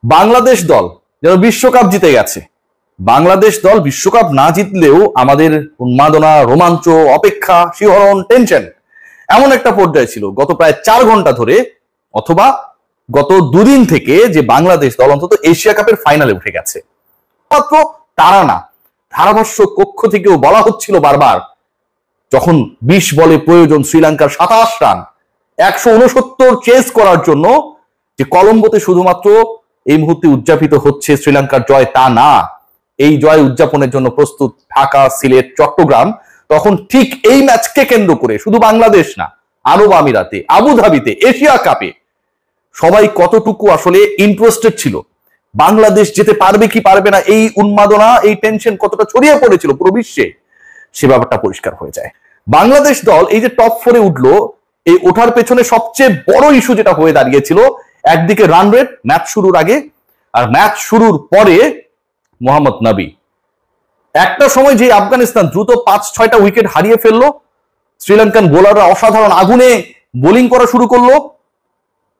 বাংলাদেশ দল যেন বিশ্বকাপ জিতে গেছে। বাংলাদেশ দল বিশ্বকাপ না জিতলেও আমাদের উন্মাদনা, রোমাঞ্চ, অপেক্ষা, শিহরণ, টেনশন এমন একটা পর্যায়ে ছিল গত প্রায় 4 ঘন্টা ধরে, অথবা গত দুদিন থেকে, যে বাংলাদেশ দল অন্তত এশিয়া কাপের ফাইনালে উঠে গেছে। মাত্র তারা না, ধারাভাষ্য কক্ষ থেকেও বলা হচ্ছিল বারবার, যখন 20 বলে প্রয়োজন শ্রীলঙ্কার 27 রান 169 চেস করার জন্য, যে কলম্বোতে শুধুমাত্র এই মুহূর্তে উদযাপিত হচ্ছে শ্রীলঙ্কার জয় তা না, এই জয় উদযাপনের জন্য প্রস্তুত ঢাকা, সিলেট, চট্টগ্রাম। তখন ঠিক এই ম্যাচকে কেন্দ্র করে শুধু বাংলাদেশ না, আরব আমিরাতে, আবুধাবিতে, এশিয়া কাপে সবাই কতটুকু আসলে ইন্টারেস্টেড ছিল, বাংলাদেশ যেতে পারবে কি পারবে না, এই উন্মাদনা, এই টেনশন কতটা ছড়িয়ে পড়েছিল পুরো বিশ্বে, সে ব্যাপারটা পরিষ্কার হয়ে যায়। বাংলাদেশ দল এই যে টপ 4-এ উঠলো, এই ওঠার পেছনে সবচেয়ে বড় ইস্যু যেটা হয়ে দাঁড়িয়েছিল, একদিকে রান রেট ম্যাচ শুরুর আগে, আর ম্যাচ শুরুর পরে মোহাম্মদ নবী। একটা সময় যে আফগানিস্তান দ্রুত 5-6টা উইকেট হারিয়ে ফেললো, শ্রীলঙ্কান বোলাররা অসাধারণ আগুনে বোলিং করা শুরু করলো।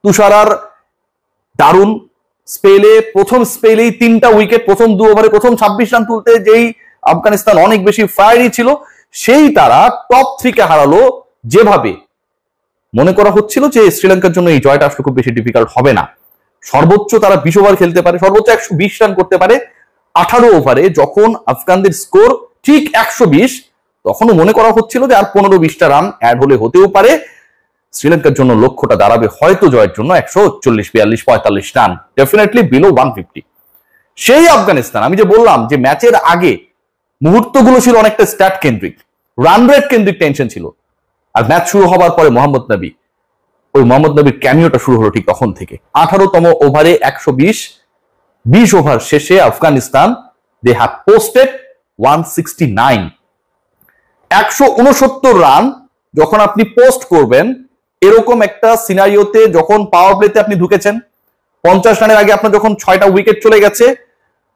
তুষারার দারুণ স্পেলে, প্রথম স্পেলেই 3টা উইকেট, প্রথম 2 ওভারে প্রথম 26 রান তুলতে যেই আফগানিস্তান অনেক বেশি ফায়ারি ছিল, সেই তারা টপ 3-কে হারালো। যেভাবে মনে করা হচ্ছিল যে শ্রীলঙ্কার জন্য এই জয়টা আসলে খুব বেশি ডিফিকাল্ট হবে না, সর্বোচ্চ তারা 20 ওভার খেলতে পারে, সর্বোচ্চ 120 রান করতে পারে 18 ওভারে। যখন আফগানদের স্কোর ঠিক 120, তখনও মনে করা হচ্ছিল যে আর 15-20টা রান অ্যাড হলে হতেও পারে, শ্রীলঙ্কার জন্য লক্ষ্যটা দাঁড়াবে হয়তো জয়ের জন্য 140, 42, 45 রান, ডেফিনেটলি বিলো 150। সেই আফগানিস্তান, আমি যে বললাম যে ম্যাচের আগে মুহূর্তগুলো ছিল অনেকটা স্ট্যাট কেন্দ্রিক, রান রেট কেন্দ্রিক টেনশন ছিল, আর ম্যাচ শুরু হবার পরে মোহাম্মদ নবী, ওই মোহাম্মদ নবীর ক্যামিওটা শুরু হলো ঠিক তখন থেকে। 18তম ওভারে 120, 20 ওভার শেষে Afghanistan they have posted 169। 169 run যখন আপনি পোস্ট করবেন, এরকম একটা সিনারিওতে যখন পাওয়ার প্লেতে আপনি ঢুকেছেন, 50 রানের আগে আপনার যখন 6টা উইকেট চলে গেছে,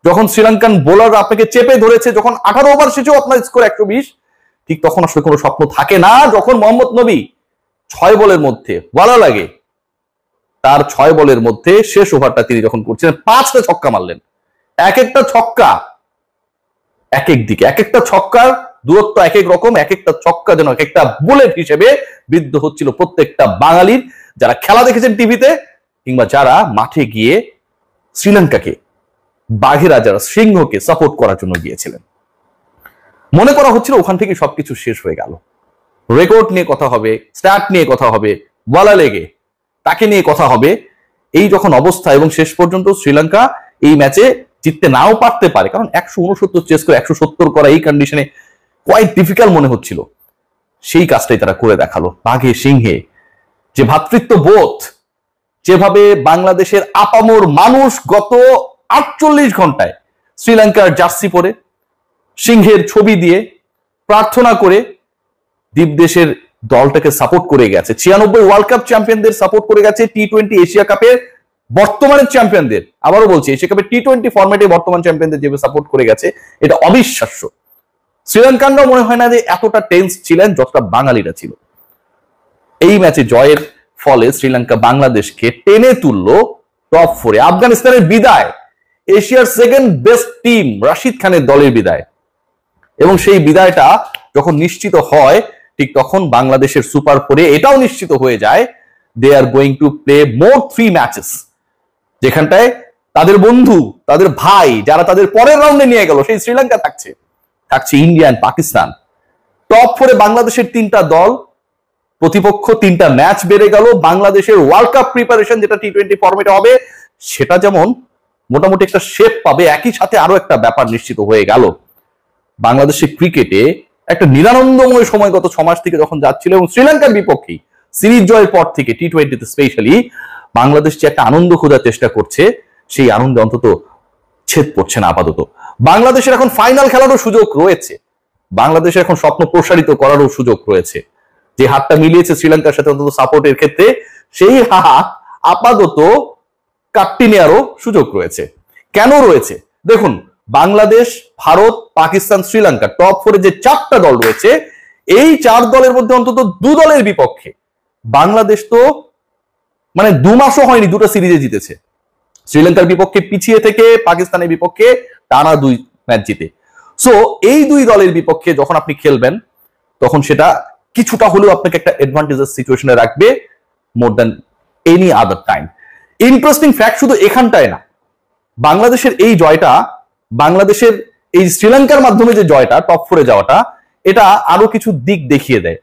যখন শ্রীলঙ্কান বোলার আপনাকে চেপে ধরেছে, যখন 18 ওভার শেষেও আপনার স্কোর 120, ঠিক তখন আসলে কোনো স্বপ্ন থাকে না। যখন মোহাম্মদ নবী 6 বলের মধ্যে বলা লাগে, তার 6 বলের মধ্যে শেষ ওভারটা তিনি যখন করছিলেন, 5টা ছক্কা মারলেন। এক একটা ছক্কা এক এক দিকে, এক একটা ছক্কার দূরত্ব এক এক রকম, এক একটা ছক্কা যেন এক একটা বুলেট হিসেবে বিদ্ধ হচ্ছিল প্রত্যেকটা বাঙালির, যারা খেলা দেখেছেন টিভিতে কিংবা যারা মাঠে গিয়ে শ্রীলঙ্কাকে, বাঘেরা যারা সিংহকে সাপোর্ট করার জন্য গিয়েছিলেন। মনে করা হচ্ছিল ওখান থেকে সবকিছু শেষ হয়ে গেল, রেকর্ড নিয়ে কথা হবে, স্ট্যাট নিয়ে কথা হবে, বলা লেগে তাকে নিয়ে কথা হবে, এই যখন অবস্থা। এবং শেষ পর্যন্ত শ্রীলঙ্কা এই ম্যাচে জিততে নাও পারতে পারে, কারণ 169 চেস করে 170 করা এই কন্ডিশনে কোয়াইট ডিফিকাল্ট মনে হচ্ছিল। সেই কাজটাই তারা করে দেখালো, বাঘে সিংহে। যে ভ্রাতৃত্ব বোধ, যেভাবে বাংলাদেশের আপামর মানুষ গত 48 ঘন্টায় শ্রীলঙ্কার জার্সি পরে, সিংহের ছবি দিয়ে, প্রার্থনা করে দ্বীপ দেশের দলটাকে সাপোর্ট করে গেছে, 96 ওয়ার্ল্ড কাপ চ্যাম্পিয়নদের সাপোর্ট করে গেছে, টি-20 এশিয়া কাপের বর্তমানের চ্যাম্পিয়নদের, আবারও বলছি এশিয়া কাপের টি-20 ফরম্যাটে বর্তমান চ্যাম্পিয়নদের যেভাবে সাপোর্ট করে গেছে, এটা অবিশ্বাস্য। শ্রীলঙ্কানরাও মনে হয় না যে এতটা টেন্স ছিলেন যতটা বাঙালিরা ছিল। এই ম্যাচে জয়ের ফলে শ্রীলঙ্কা বাংলাদেশকে টেনে তুললো টপ 4-এ। আফগানিস্তানের বিদায়, এশিয়ার সেকেন্ড বেস্ট টিম রাশিদ খানের দলের বিদায়, এবং সেই বিদায়টা যখন নিশ্চিত হয়, ঠিক তখন বাংলাদেশের সুপার 4-এ এটাও নিশ্চিত হয়ে যায় they are going to play more 3 matches, যেখানটায় তাদের বন্ধু, তাদের ভাই, যারা তাদের পরের রাউন্ডে নিয়ে গেল, সেই শ্রীলঙ্কা থাকছে ইন্ডিয়া এন্ড পাকিস্তান। টপ 4-এ বাংলাদেশের 3টা দল, প্রতিপক্ষ 3টা ম্যাচ বেড়ে গেল। বাংলাদেশের ওয়ার্ল্ড কাপ প্রিপারেশন যেটা টি-20 ফরম্যাটে হবে, সেটা যেমন মোটামুটি একটা শেপ পাবে, একই সাথে আরো একটা ব্যাপার নিশ্চিত হয়ে গেল, বাংলাদেশের ক্রিকেটে একটা নিরানন্দময় সময় গত 6 মাস থেকে যখন যাচ্ছিল, এবং শ্রীলঙ্কার বিপক্ষে সিরিজ জয়ের পর থেকে টি-20তে স্পেশালি বাংলাদেশ যে একটা আনন্দ খোঁজার চেষ্টা করছে, সেই আনন্দে অন্তত ছেদ পড়ছে না আপাতত। বাংলাদেশের এখন ফাইনাল খেলারও সুযোগ রয়েছে, বাংলাদেশের এখন স্বপ্ন প্রসারিত করারও সুযোগ রয়েছে। যে হাতটা মিলিয়েছে শ্রীলঙ্কার সাথে অন্তত সাপোর্টের ক্ষেত্রে, সেই হাত আপাতত কাটটি নেওয়ারও সুযোগ রয়েছে। কেন রয়েছে দেখুন, বাংলাদেশ, ভারত, পাকিস্তান, শ্রীলঙ্কা টপ 4-এ যে 4টা দল রয়েছে, এই 4 দলের মধ্যে অন্তত 2 দলের বিপক্ষে বাংলাদেশ তো মানে 2 মাসও হয়নি 2টা সিরিজে জিতেছে। শ্রীলঙ্কার বিপক্ষে পিছিয়ে থেকে পাকিস্তানের বিপক্ষে টানা 2 ম্যাচ জিতে। সো এই 2 দলের বিপক্ষে যখন আপনি খেলবেন তখন সেটা কিছুটা হলেও আপনাকে একটা অ্যাডভান্টেজেস সিচুয়েশনে রাখবে more than any other time. Interesting fact শুধু এখানটায় না, বাংলাদেশের এই জয়টা, বাংলাদেশের এই শ্রীলঙ্কার মাধ্যমে যে জয়টা, টপ 4-এ যাওয়াটা, এটা আরো কিছু দিক দেখিয়ে দেয়।